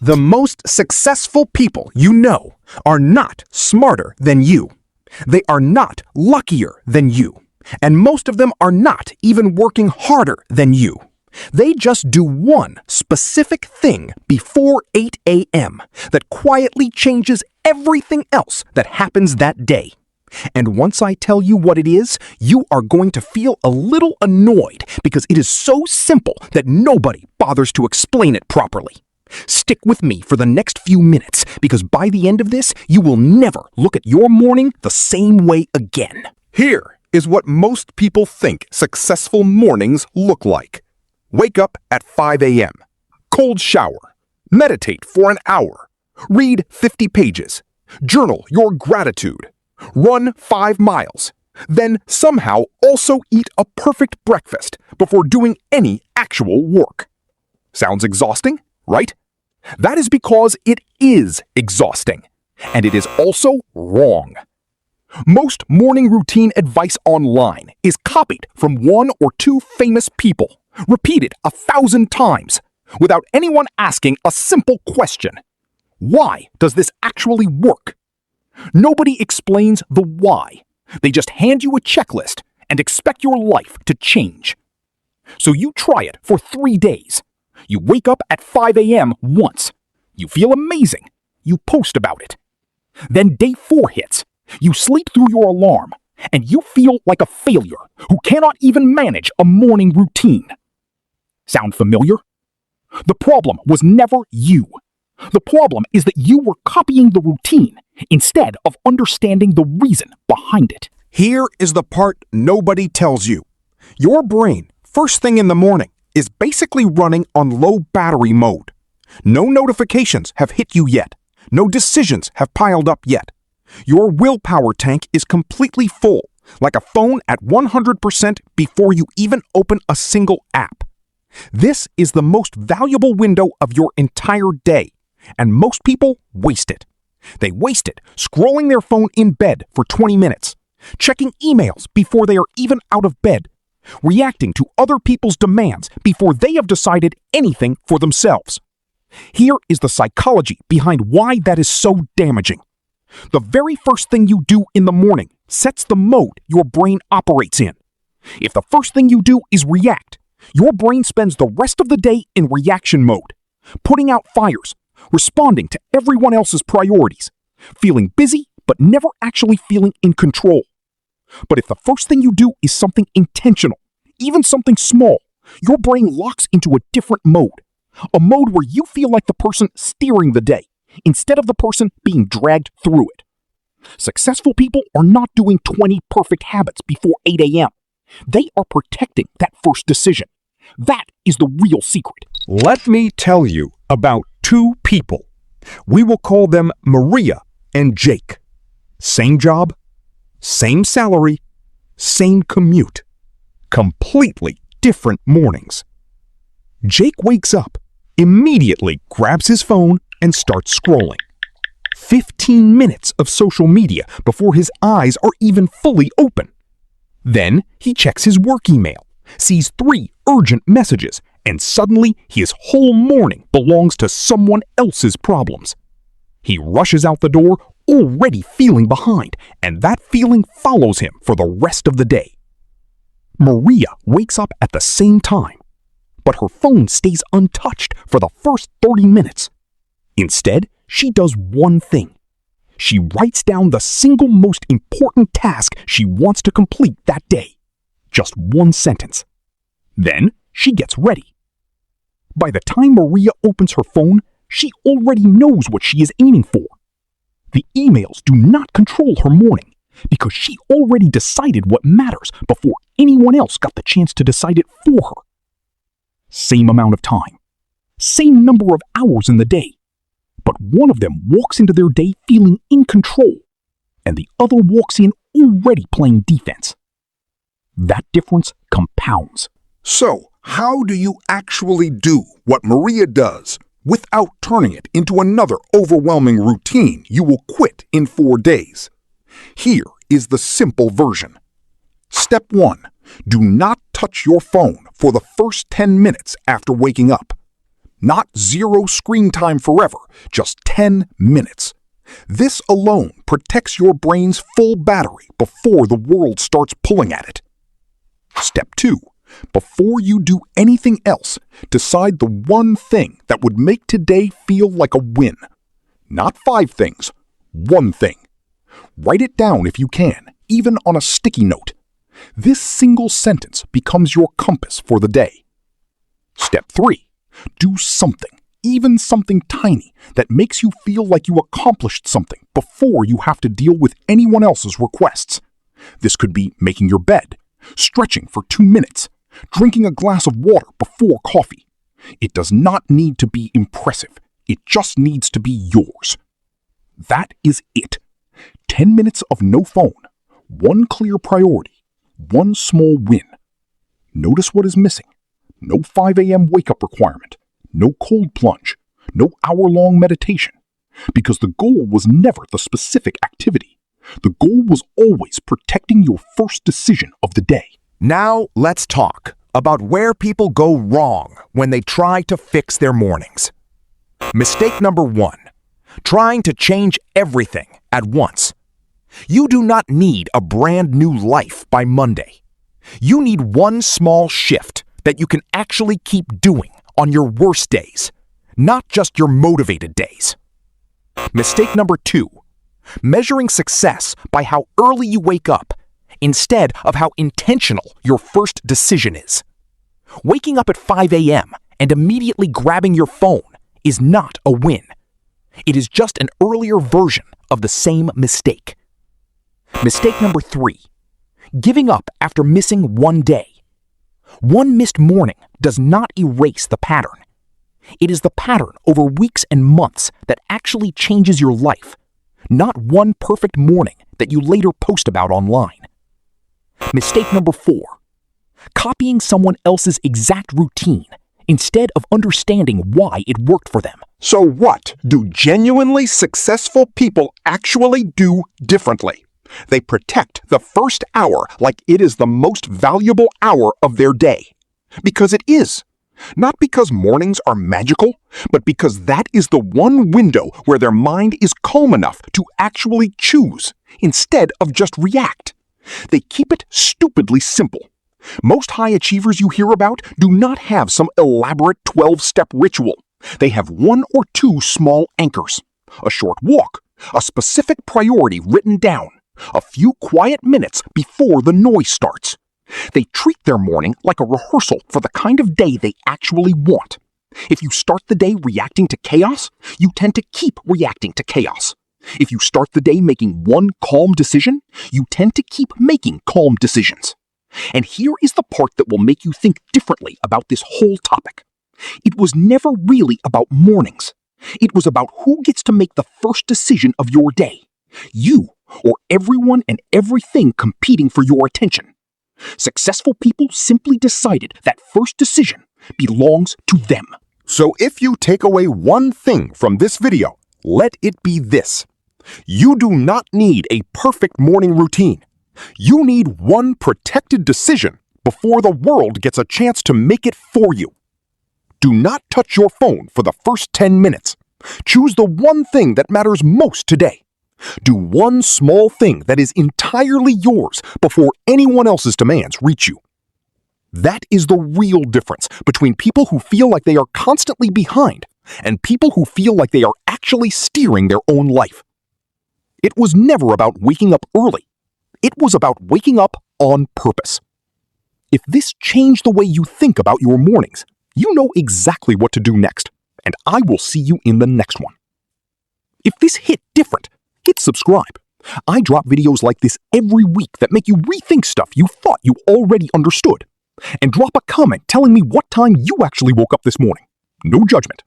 The most successful people you know are not smarter than you. They are not luckier than you. And most of them are not even working harder than you. They just do one specific thing before 8 a.m. that quietly changes everything else that happens that day. And once I tell you what it is, you are going to feel a little annoyed because it is so simple that nobody bothers to explain it properly. Stick with me for the next few minutes because by the end of this, you will never look at your morning the same way again. Here is what most people think successful mornings look like. Wake up at 5 a.m. Cold shower. Meditate for an hour. Read 50 pages. Journal your gratitude. Run 5 miles. Then somehow also eat a perfect breakfast before doing any actual work. Sounds exhausting, right? That is because it is exhausting. And it is also wrong. Most morning routine advice online is copied from 1 or 2 famous people, repeated 1,000 times, without anyone asking a simple question. Why does this actually work? Nobody explains the why. They just hand you a checklist and expect your life to change. So you try it for 3 days. You wake up at 5 a.m. once. You feel amazing. You post about it. Then day 4 hits. You sleep through your alarm, and you feel like a failure who cannot even manage a morning routine. Sound familiar? The problem was never you. The problem is that you were copying the routine instead of understanding the reason behind it. Here is the part nobody tells you. Your brain, first thing in the morning, is basically running on low battery mode. No notifications have hit you yet. No decisions have piled up yet. Your willpower tank is completely full, like a phone at 100% before you even open a single app. This is the most valuable window of your entire day, and most people waste it. They waste it scrolling their phone in bed for 20 minutes, checking emails before they are even out of bed, reacting to other people's demands before they have decided anything for themselves. Here is the psychology behind why that is so damaging. The very first thing you do in the morning sets the mode your brain operates in. If the first thing you do is react, your brain spends the rest of the day in reaction mode, putting out fires, responding to everyone else's priorities, feeling busy but never actually feeling in control. But if the first thing you do is something intentional, even something small, your brain locks into a different mode, a mode where you feel like the person steering the day instead of the person being dragged through it. Successful people are not doing 20 perfect habits before 8 a.m. They are protecting that first decision. That is the real secret. Let me tell you about 2 people. We will call them Maria and Jake. Same job, same salary, same commute. Completely different mornings. Jake wakes up, immediately grabs his phone, and starts scrolling. 15 minutes of social media before his eyes are even fully open. Then he checks his work email, sees 3 urgent messages, and suddenly his whole morning belongs to someone else's problems. He rushes out the door, already feeling behind, and that feeling follows him for the rest of the day. Maria wakes up at the same time, but her phone stays untouched for the first 30 minutes. Instead, she does one thing. She writes down the single most important task she wants to complete that day. Just one sentence. Then she gets ready. By the time Maria opens her phone, she already knows what she is aiming for. The emails do not control her morning because she already decided what matters before anyone else got the chance to decide it for her. Same amount of time, same number of hours in the day, but one of them walks into their day feeling in control, and the other walks in already playing defense. That difference compounds. So, how do you actually do what Maria does without turning it into another overwhelming routine you will quit in 4 days? Here is the simple version. Step 1. Do not touch your phone for the first 10 minutes after waking up. Not zero screen time forever, just 10 minutes. This alone protects your brain's full battery before the world starts pulling at it. Step 2. Before you do anything else, decide the one thing that would make today feel like a win. Not 5 things, one thing. Write it down if you can, even on a sticky note. This single sentence becomes your compass for the day. Step 3. Do something, even something tiny, that makes you feel like you accomplished something before you have to deal with anyone else's requests. This could be making your bed, stretching for 2 minutes, drinking a glass of water before coffee. It does not need to be impressive. It just needs to be yours. That is it. 10 minutes of no phone, one clear priority, one small win. Notice what is missing. No 5 a.m. wake-up requirement, no cold plunge, no hour-long meditation. Because the goal was never the specific activity. The goal was always protecting your first decision of the day. Now let's talk about where people go wrong when they try to fix their mornings. Mistake number 1. Trying to change everything at once. You do not need a brand new life by Monday. You need one small shift that you can actually keep doing on your worst days, not just your motivated days. Mistake number 2. Measuring success by how early you wake up instead of how intentional your first decision is. Waking up at 5 a.m. and immediately grabbing your phone is not a win. It is just an earlier version of the same mistake. Mistake number 3. Giving up after missing one day. One missed morning does not erase the pattern. It is the pattern over weeks and months that actually changes your life, not one perfect morning that you later post about online. Mistake number 4. Copying someone else's exact routine instead of understanding why it worked for them. So what do genuinely successful people actually do differently? They protect the first hour like it is the most valuable hour of their day. Because it is. Not because mornings are magical, but because that is the one window where their mind is calm enough to actually choose instead of just react. They keep it stupidly simple. Most high achievers you hear about do not have some elaborate 12-step ritual. They have 1 or 2 small anchors. A short walk, a specific priority written down, a few quiet minutes before the noise starts. They treat their morning like a rehearsal for the kind of day they actually want. If you start the day reacting to chaos, you tend to keep reacting to chaos. If you start the day making one calm decision, you tend to keep making calm decisions. And here is the part that will make you think differently about this whole topic. It was never really about mornings. It was about who gets to make the first decision of your day. You, or everyone and everything competing for your attention. Successful people simply decided that first decision belongs to them. So if you take away one thing from this video, let it be this. You do not need a perfect morning routine. You need one protected decision before the world gets a chance to make it for you. Do not touch your phone for the first 10 minutes. Choose the one thing that matters most today. Do one small thing that is entirely yours before anyone else's demands reach you. That is the real difference between people who feel like they are constantly behind and people who feel like they are actually steering their own life. It was never about waking up early. It was about waking up on purpose. If this changed the way you think about your mornings, you know exactly what to do next, and I will see you in the next one. If this hit different, hit subscribe. I drop videos like this every week that make you rethink stuff you thought you already understood. And drop a comment telling me what time you actually woke up this morning. No judgment.